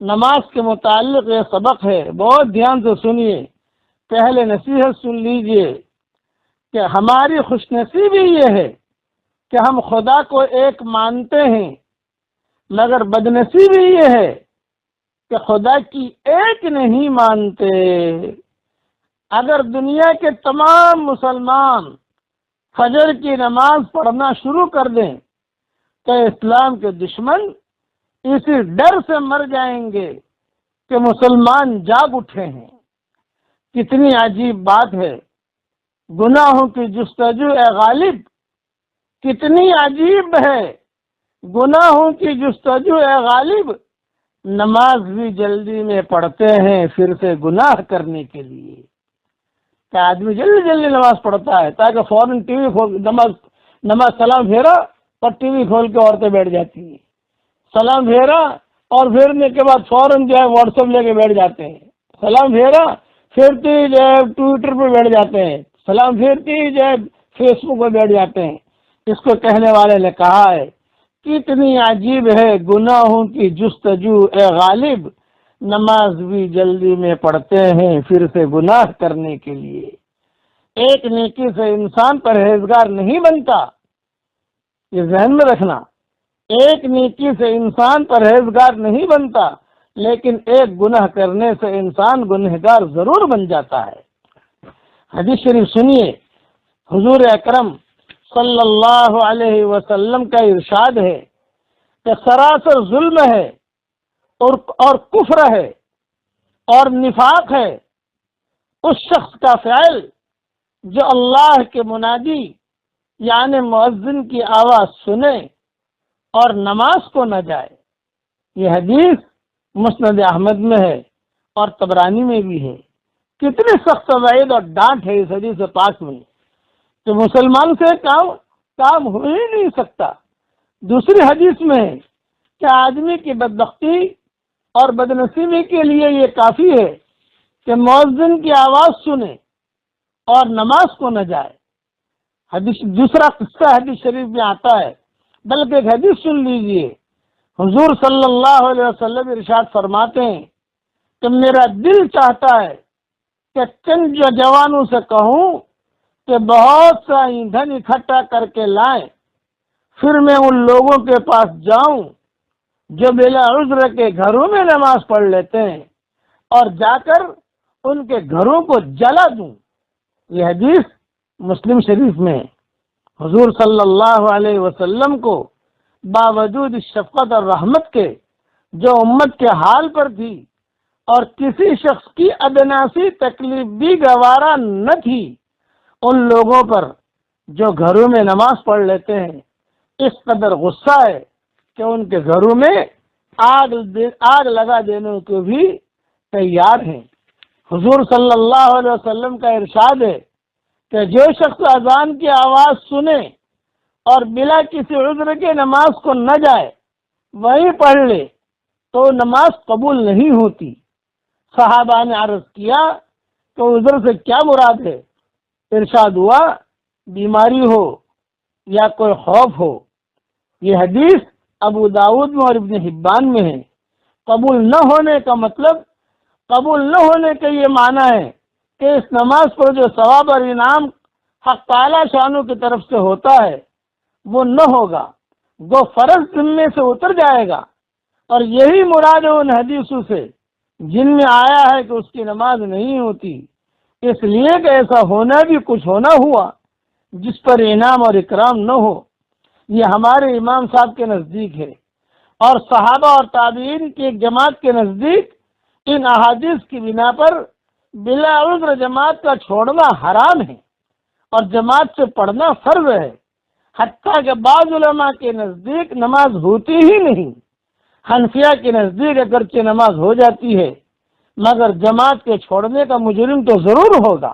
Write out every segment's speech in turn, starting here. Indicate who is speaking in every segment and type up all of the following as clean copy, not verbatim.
Speaker 1: نماز کے متعلق یہ سبق ہے، بہت دھیان سے سنیے، پہلے نصیحت سن لیجئے کہ ہماری خوش نصیبی یہ ہے کہ ہم خدا کو ایک مانتے ہیں، مگر بد نصیبی یہ ہے کہ خدا کی ایک نہیں مانتے۔ اگر دنیا کے تمام مسلمان فجر کی نماز پڑھنا شروع کر دیں تو اسلام کے دشمن اسی ڈر سے مر جائیں گے کہ مسلمان جاگ اٹھے ہیں۔ کتنی عجیب بات ہے، گناہوں کی جستجو اے غالب، کتنی عجیب ہے گناہوں کی جستجو اے غالب، نماز بھی جلدی میں پڑھتے ہیں پھر سے گناہ کرنے کے لیے۔ کہ آدمی جلدی جلدی نماز پڑھتا ہے تاکہ فوراً ٹی وی کھول نماز سلام پھیرا اور ٹی وی کھول کے عورتیں بیٹھ جاتی ہیں، سلام پھیرا اور پھیرنے کے بعد فوراً جو ہے واٹس ایپ لے کے بیٹھ جاتے ہیں، سلام پھیرا پھرتی جو ہے ٹویٹر پہ بیٹھ جاتے ہیں، سلام پھرتی جو ہے فیس بک پہ بیٹھ جاتے ہیں۔ اس کو کہنے والے نے کہا ہے کتنی عجیب ہے گناہوں کی جستجو اے غالب، نماز بھی جلدی میں پڑھتے ہیں پھر سے گناہ کرنے کے لیے۔ ایک نیکی سے انسان پرہیزگار نہیں بنتا، یہ ذہن میں رکھنا، ایک نیکی سے انسان پرہیزگار نہیں بنتا، لیکن ایک گناہ کرنے سے انسان گنہگار ضرور بن جاتا ہے۔ حدیث شریف سنیے، حضور اکرم صلی اللہ علیہ وسلم کا ارشاد ہے کہ سراسر ظلم ہے اور کفر ہے اور نفاق ہے اس شخص کا فعل جو اللہ کے منادی یعنی مؤذن کی آواز سنے اور نماز کو نہ جائے۔ یہ حدیث مسند احمد میں ہے اور طبرانی میں بھی ہے۔ کتنی سخت وعید اور ڈانٹ ہے اس حدیث پاک میں کہ مسلمان سے کام ہو ہی نہیں سکتا۔ دوسری حدیث میں ہے کہ آدمی کی بدبختی اور بدنصیبی کے لیے یہ کافی ہے کہ مؤذن کی آواز سنے اور نماز کو نہ جائے۔ دوسرا قصہ حدیث شریف میں آتا ہے، بلکہ ایک حدیث سن لیجئے، حضور صلی اللہ علیہ وسلم ارشاد فرماتے ہیں کہ میرا دل چاہتا ہے کہ چند جوانوں سے کہوں کہ بہت سا ایندھن اکٹھا کر کے لائیں، پھر میں ان لوگوں کے پاس جاؤں جو بلا عذر کے گھروں میں نماز پڑھ لیتے ہیں اور جا کر ان کے گھروں کو جلا دوں۔ یہ حدیث مسلم شریف میں ہے۔ حضور صلی اللہ علیہ وسلم کو باوجود شفقت اور رحمت کے جو امت کے حال پر تھی اور کسی شخص کی ادنا سی تکلیف بھی گوارا نہ تھی، ان لوگوں پر جو گھروں میں نماز پڑھ لیتے ہیں اس قدر غصہ ہے کہ ان کے گھروں میں آگ لگا دینے کو بھی تیار ہیں۔ حضور صلی اللہ علیہ وسلم کا ارشاد ہے کہ جو شخص اذان کی آواز سنے اور بلا کسی عذر کے نماز کو نہ جائے، وہی پڑھ لے تو نماز قبول نہیں ہوتی۔ صحابہ نے عرض کیا کہ عذر سے کیا مراد ہے؟ ارشاد ہوا بیماری ہو یا کوئی خوف ہو۔ یہ حدیث ابو داؤد میں اور ابن حبان میں ہے۔ قبول نہ ہونے کا مطلب، قبول نہ ہونے کا یہ معنی ہے کہ اس نماز پر جو ثواب اور انعام حق تعالی شانوں کی طرف سے ہوتا ہے وہ نہ ہوگا، وہ فرض ذمے سے اتر جائے گا۔ اور یہی مراد ہے ان حدیثوں سے جن میں آیا ہے کہ اس کی نماز نہیں ہوتی، اس لیے کہ ایسا ہونا بھی کچھ ہونا ہوا جس پر انعام اور اکرام نہ ہو۔ یہ ہمارے امام صاحب کے نزدیک ہے اور صحابہ اور تابعین کی ایک جماعت کے نزدیک ان احادیث کی بنا پر بلا عذر جماعت کا چھوڑنا حرام ہے اور جماعت سے پڑھنا فرض ہے۔ حتیٰ کہ بعض علماء کے نزدیک نماز ہوتی ہی نہیں۔ حنفیہ کے نزدیک اگرچہ نماز ہو جاتی ہے مگر جماعت کے چھوڑنے کا مجرم تو ضرور ہوگا۔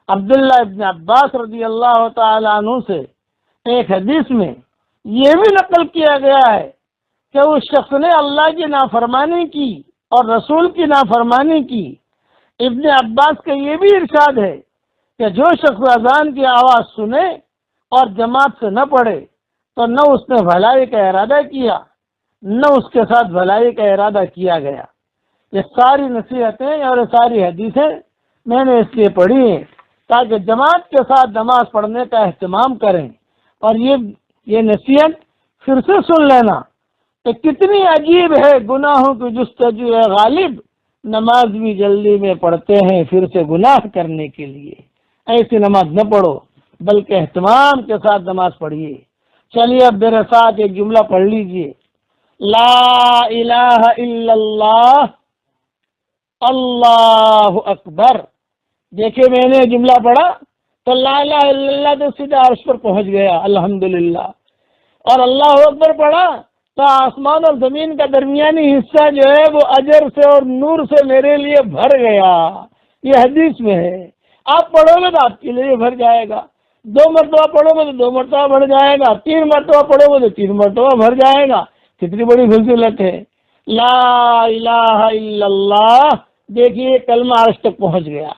Speaker 1: عبداللہ ابن عباس رضی اللہ تعالی عنہ سے ایک حدیث میں یہ بھی نقل کیا گیا ہے کہ اس شخص نے اللہ کی نافرمانی کی اور رسول کی نافرمانی کی۔ ابن عباس کا یہ بھی ارشاد ہے کہ جو شخص اذان کی آواز سنے اور جماعت سے نہ پڑھے تو نہ اس نے بھلائی کا ارادہ کیا نہ اس کے ساتھ بھلائی کا ارادہ کیا گیا۔ یہ ساری نصیحتیں اور یہ ساری حدیثیں میں نے اس لیے پڑھی ہیں تاکہ جماعت کے ساتھ نماز پڑھنے کا اہتمام کریں۔ اور یہ نصیحت پھر سے سن لینا کہ کتنی عجیب ہے گناہوں کی جستجو ہے غالب، نماز بھی جلدی میں پڑھتے ہیں پھر سے گناہ کرنے کے لیے۔ ایسی نماز نہ پڑھو بلکہ اہتمام کے ساتھ نماز پڑھیے۔ چلیے اب میرے ساتھ ایک جملہ پڑھ لیجئے، لا الہ الا اللہ اللہ اکبر۔ دیکھیں میں نے جملہ پڑھا تو لا الہ الا اللہ تو سیدھا عرش پر پہنچ گیا الحمدللہ، اور اللہ اکبر پڑھا تو آسمان اور زمین کا درمیانی حصہ جو ہے وہ اجر سے اور نور سے میرے لیے بھر گیا۔ یہ حدیث میں ہے، آپ پڑھو گے تو آپ کے لیے بھر جائے گا، 2 مرتبہ پڑھو گے تو 2 مرتبہ بھر جائے گا، 3 مرتبہ پڑھو گے تو 3 مرتبہ بھر جائے گا۔ کتنی بڑی فضیلت ہے، لا الہ الا اللہ۔ دیکھیے کلمہ عرش تک پہنچ گیا،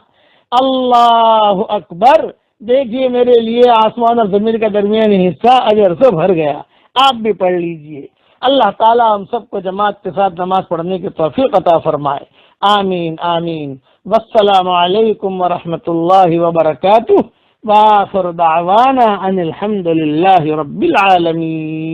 Speaker 1: اللہ اکبر، دیکھیے میرے لیے آسمان اور زمین کا درمیانی حصہ اجر سے بھر گیا۔ آپ بھی پڑھ لیجئے۔ اللہ تعالی ہم سب کو جماعت کے ساتھ نماز پڑھنے کی توفیق عطا فرمائے، آمین آمین۔ والسلام علیکم ورحمۃ اللہ وبرکاتہ، وآخر دعوانا ان الحمد للہ رب العالمین۔